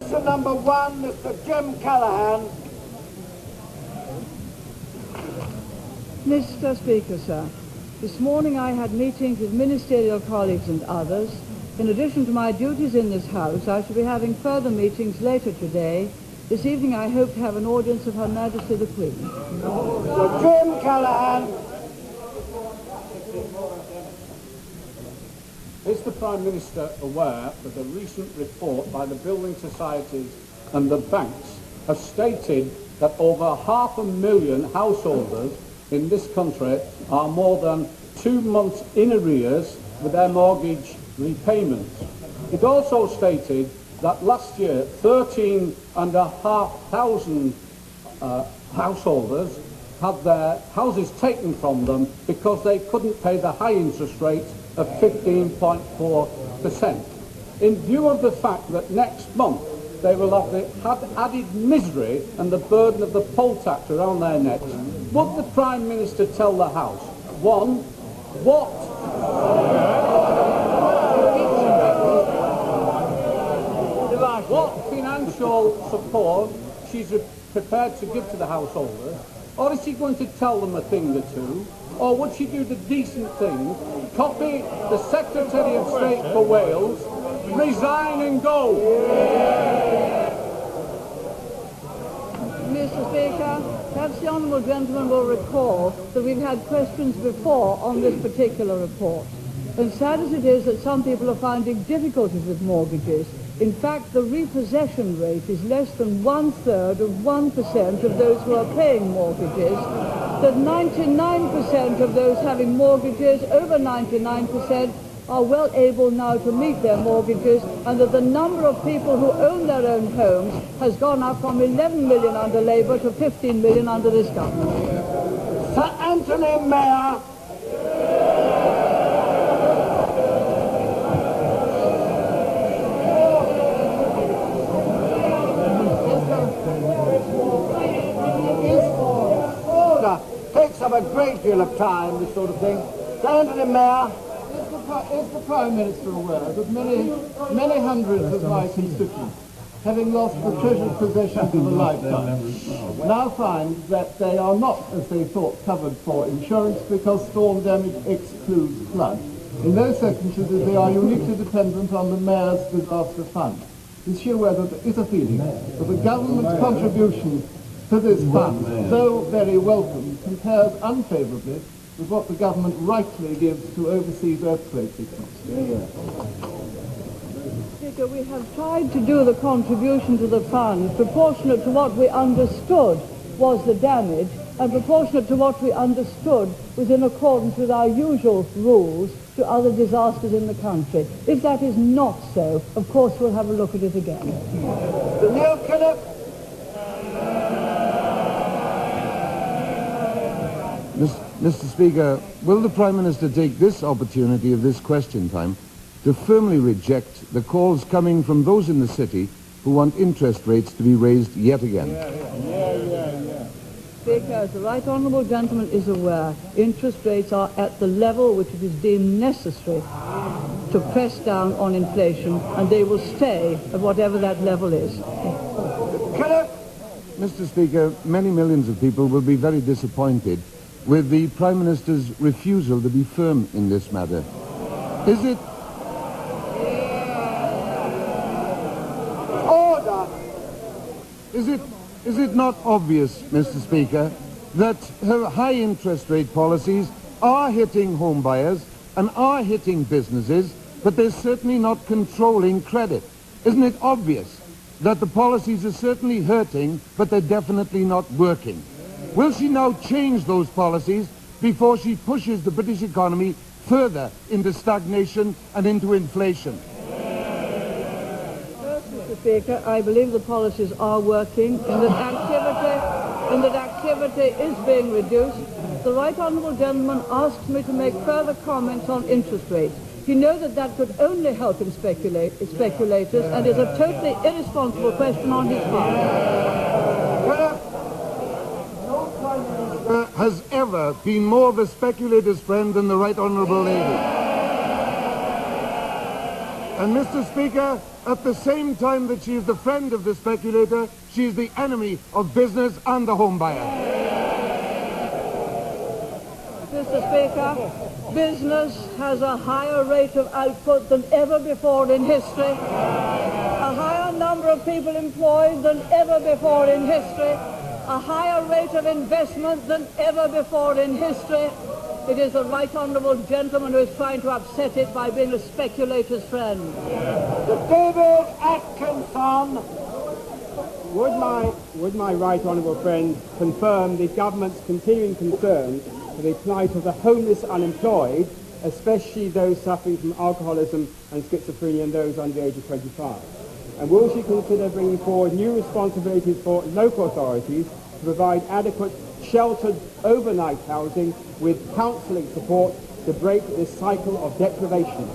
Question number 1, Mr. Jim Callaghan. Mr. Speaker, sir, this morning I had meetings with ministerial colleagues and others. In addition to my duties in this House, I shall be having further meetings later today. This evening I hope to have an audience of Her Majesty the Queen. Mr. Jim Callaghan. Is the Prime Minister aware that a recent report by the building societies and the banks has stated that over 500,000 householders in this country are more than 2 months in arrears with their mortgage repayments? It also stated that last year 13,500 householders had their houses taken from them because they couldn't pay the high interest rate of 15.4%. In view of the fact that next month they will have the added misery and the burden of the poll tax around their necks, would the Prime Minister tell the House, 1, what financial support she's prepared to give to the householders, or is she going to tell them a thing or two, or would she do the decent thing, copy the Secretary of State for Wales, resign and go? Mr. Speaker, perhaps the honourable gentleman will recall that we've had questions before on this particular report. And sad as it is that some people are finding difficulties with mortgages, in fact the repossession rate is less than 1/3 of 1% of those who are paying mortgages, that 99% of those having mortgages, over 99%, are well able now to meet their mortgages, and that the number of people who own their own homes has gone up from 11 million under Labour to 15 million under this government. Sir Anthony Mayor. Order. Takes up a great deal of time, this sort of thing. Sir Anthony Mayor. Is the Prime Minister aware that many hundreds of my constituents, having lost the treasured possessions of a lifetime, now find that they are not, as they thought, covered for insurance because storm damage excludes flood? In those circumstances, they are uniquely dependent on the Mayor's disaster fund. Is she aware that there is a feeling that the government's contribution to this fund, though very welcome, compares unfavourably with what the government rightly gives to overseas earthquake victims? Speaker, we have tried to do the contribution to the fund proportionate to what we understood was the damage, and proportionate to what we understood was in accordance with our usual rules to other disasters in the country. If that is not so, of course we'll have a look at it again. Neil Kinnock. Mr. Speaker, will the Prime Minister take this opportunity of this question time to firmly reject the calls coming from those in the city who want interest rates to be raised yet again? Speaker, as the Right Honourable Gentleman is aware, interest rates are at the level which it is deemed necessary to press down on inflation, and they will stay at whatever that level is. Mr. Speaker, many millions of people will be very disappointed with the Prime Minister's refusal to be firm in this matter. Is it... Order! Is it not obvious, Mr. Speaker, that her high interest rate policies are hitting home buyers and are hitting businesses, but they're certainly not controlling credit? Isn't it obvious that the policies are certainly hurting, but they're definitely not working? Will she now change those policies before she pushes the British economy further into stagnation and into inflation? First, Mr. Speaker, I believe the policies are working and that activity is being reduced. The Right Honourable Gentleman asked me to make further comments on interest rates. He knows that that could only help in speculators and is a totally irresponsible question on his part. Has ever been more of a speculator's friend than the Right Honourable Lady. And, Mr. Speaker, at the same time that she is the friend of the speculator, she is the enemy of business and the home buyer. Mr. Speaker, business has a higher rate of output than ever before in history, a higher number of people employed than ever before in history, a higher rate of investment than ever before in history. It is the right honourable gentleman who is trying to upset it by being a speculator's friend. David Atkinson. Would my right honourable friend confirm the government's continuing concern for the plight of the homeless unemployed, especially those suffering from alcoholism and schizophrenia and those under the age of 25? And will she consider bringing forward new responsibilities for local authorities to provide adequate sheltered overnight housing with counselling support to break this cycle of deprivation?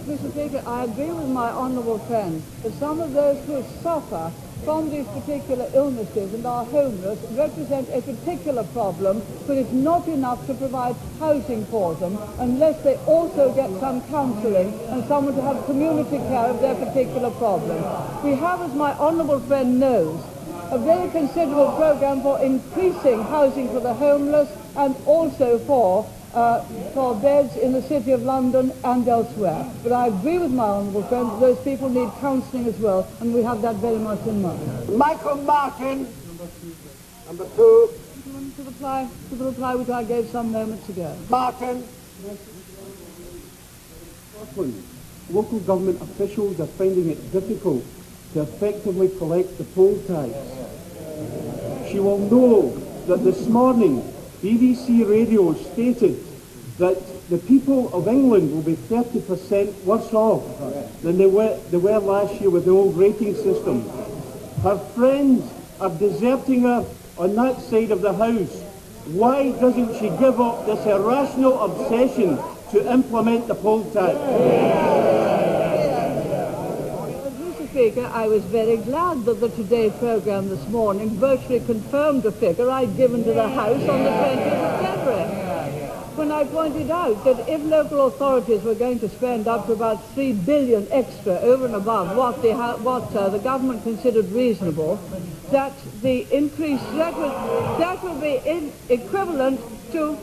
Mr. Speaker, I agree with my honourable friend that some of those who suffer from these particular illnesses and are homeless represent a particular problem, but it's not enough to provide housing for them unless they also get some counselling and someone to have community care of their particular problem. We have, as my honourable friend knows, a very considerable programme for increasing housing for the homeless and also for beds in the City of London and elsewhere. But I agree with my honourable friend that those people need counselling as well, and we have that very much in mind. Michael Martin. Number 2. To the reply which I gave some moments ago. Martin. Local government officials are finding it difficult to effectively collect the poll tax. She will know that this morning BBC Radio stated that the people of England will be 30% worse off than they were last year with the old rating system. Her friends are deserting her on that side of the House. Why doesn't she give up this irrational obsession to implement the poll tax? Mr. Speaker, I was very glad that the Today programme this morning virtually confirmed the figure I'd given to the House on the 20th of February, when I pointed out that if local authorities were going to spend up to about $3 billion extra over and above what the government considered reasonable, that the increase that would be equivalent to,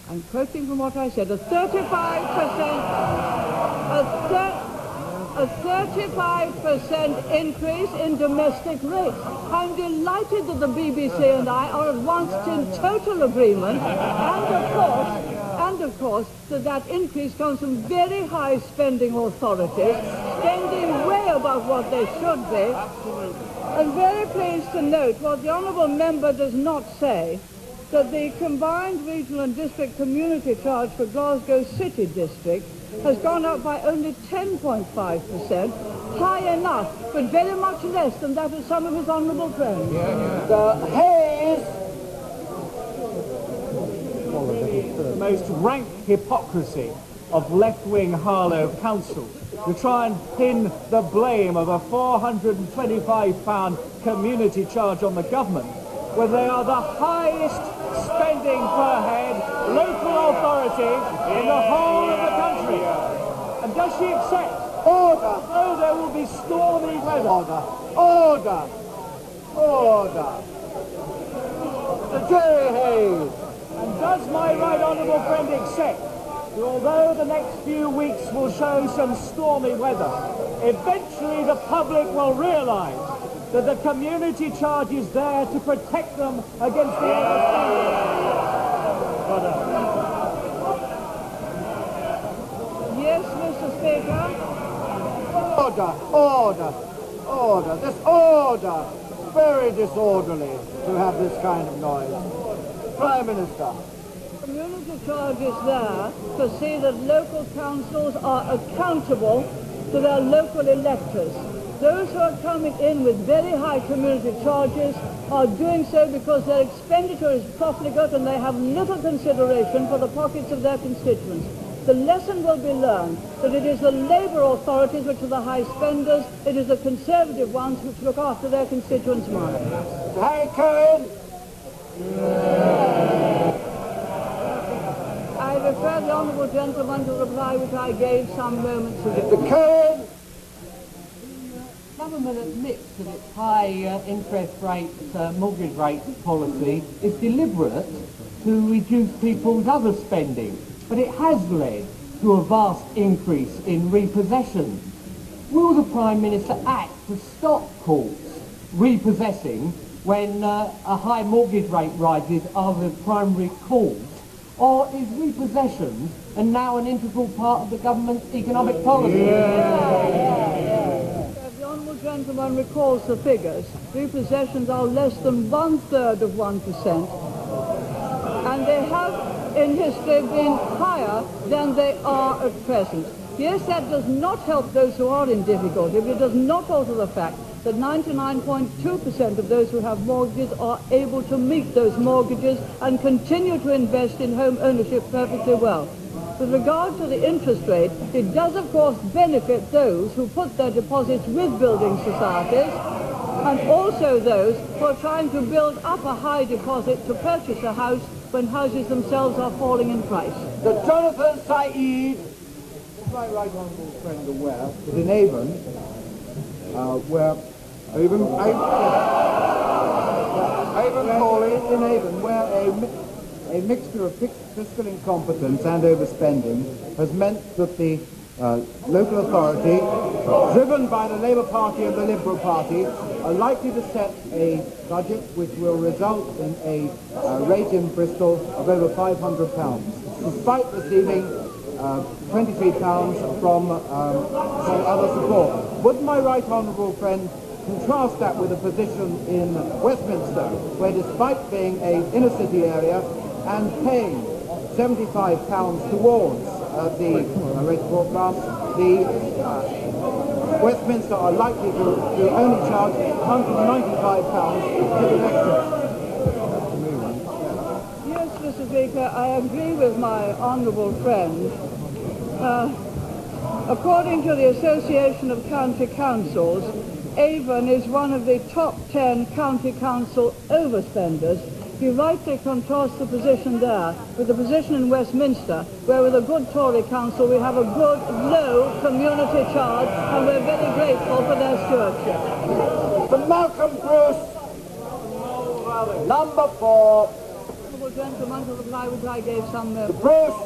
I'm quoting from what I said, a 35% increase in domestic rates. I'm delighted that the BBC and I are at once in total agreement, and of course that increase comes from very high spending authorities, spending way above what they should be. I'm very pleased to note what the honourable member does not say, that the combined regional and district community charge for Glasgow City District has gone up by only 10.5%, high enough, but very much less than that of some of his honourable friends. Hayes. The most rank hypocrisy of left-wing Harlow Council to try and pin the blame of a £425 community charge on the government, where they are the highest spending per head local authority in the whole of the country. And does she accept? Order. Oh, there will be stormy weather. Order. Jerry Hayes. And does my right honourable friend accept that although the next few weeks will show some stormy weather, eventually the public will realise that the community charge is there to protect them against the Yes, Mr. Speaker. Order. This order. Very disorderly to have this kind of noise. Prime Minister. Community charge is there to see that local councils are accountable to their local electors. Those who are coming in with very high community charges are doing so because their expenditure is profligate and they have little consideration for the pockets of their constituents. The lesson will be learned that it is the Labour authorities which are the high spenders, it is the Conservative ones which look after their constituents' money. Harry Cohen. I refer the honourable gentleman to the reply which I gave some moments ago. The current The government admits that its high interest rate, mortgage rate policy is deliberate to reduce people's other spending, but it has led to a vast increase in repossessions. Will the Prime Minister act to stop courts repossessing when a high mortgage rate rises are the primary cause? Or is repossessions and now an integral part of the government's economic policy? If the honourable gentleman recalls the figures, repossessions are less than 1/3 of 1%, and they have in history been higher than they are at present. Yes, that does not help those who are in difficulty, but it does not alter the fact that 99.2% of those who have mortgages are able to meet those mortgages and continue to invest in home ownership perfectly well. With regard to the interest rate, it does of course benefit those who put their deposits with building societies and also those who are trying to build up a high deposit to purchase a house when houses themselves are falling in price. The Jonathan Said, my right honourable friend aware, that in Avon, where Avon where a mixture of fiscal incompetence and overspending has meant that the local authority, driven by the Labour Party and the Liberal Party, are likely to set a budget which will result in a rate in Bristol of over £500, despite receiving £23 from other support. Would my right honourable friend contrast that with a position in Westminster, where despite being an inner city area and paying £75 towards the rate support class, the Westminster are likely to only charge £195 to the lecturer. Yes, Mr. Speaker, I agree with my honourable friend. According to the Association of County Councils, Avon is one of the top 10 county council overspenders. He rightly contrasts the position there with the position in Westminster, where with a good Tory council we have a good, low community charge, and we're very grateful for their stewardship. The Malcolm Bruce, number 4. Honourable gentleman, to reply which I gave some... Bruce.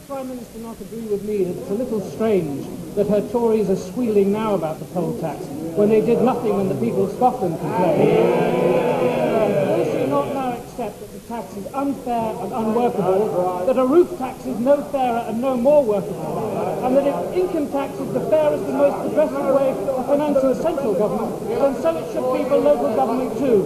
Prime Minister not agree with me that it's a little strange that her Tories are squealing now about the poll tax when they did nothing when the people of Scotland complained. Will she not now accept that the tax is unfair and unworkable, that a roof tax is no fairer and no more workable, and that if income tax is the fairest and most progressive way of financing a central government, then so it should be for local government too?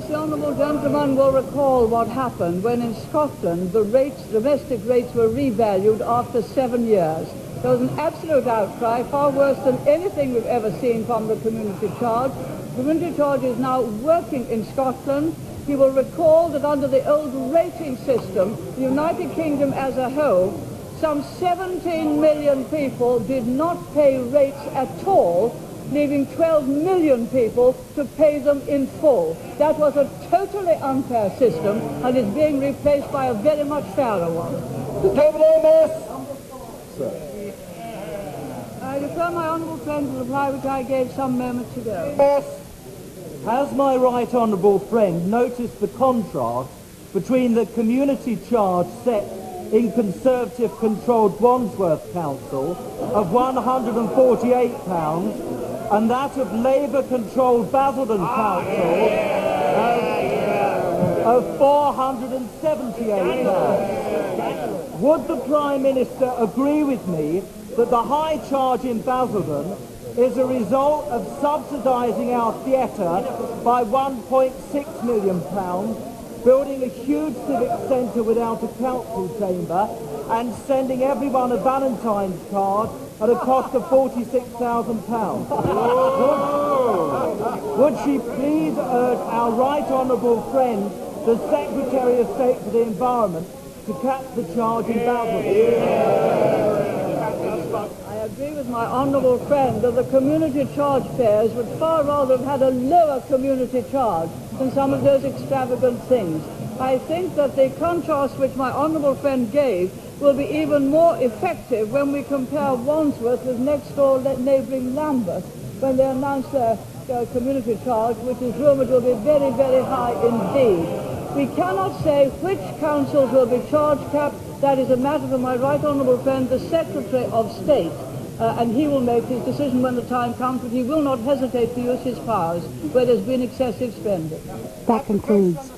The honourable gentleman will recall what happened when in Scotland the domestic rates were revalued after 7 years. There was an absolute outcry, far worse than anything we've ever seen from the community charge. The community charge is now working in Scotland. He will recall that under the old rating system, the United Kingdom as a whole, some 17 million people did not pay rates at all, leaving 12 million people to pay them in full. That was a totally unfair system and is being replaced by a very much fairer one. The table miss. I refer my honourable friend to the reply which I gave some moments ago. Yes. Has my right honourable friend noticed the contrast between the community charge set in Conservative-controlled Wandsworth Council of £148 and that of Labour-controlled Basildon Council of £478? Would the Prime Minister agree with me that the high charge in Basildon is a result of subsidising our theatre by £1.6 million, building a huge civic centre without a council chamber, and sending everyone a Valentine's card at a cost of £46,000. Would she please urge our right honourable friend, the Secretary of State for the Environment, to cap the charge in Basildon? I agree with my honourable friend that the community charge fares would far rather have had a lower community charge than some of those extravagant things. I think that the contrast which my honourable friend gave will be even more effective when we compare Wandsworth with next door neighbouring Lambeth, when they announce their community charge, which is rumoured will be very, very high indeed. We cannot say which councils will be charge capped. That is a matter for my right honourable friend, the Secretary of State, and he will make his decision when the time comes, but he will not hesitate to use his powers where there's been excessive spending. That concludes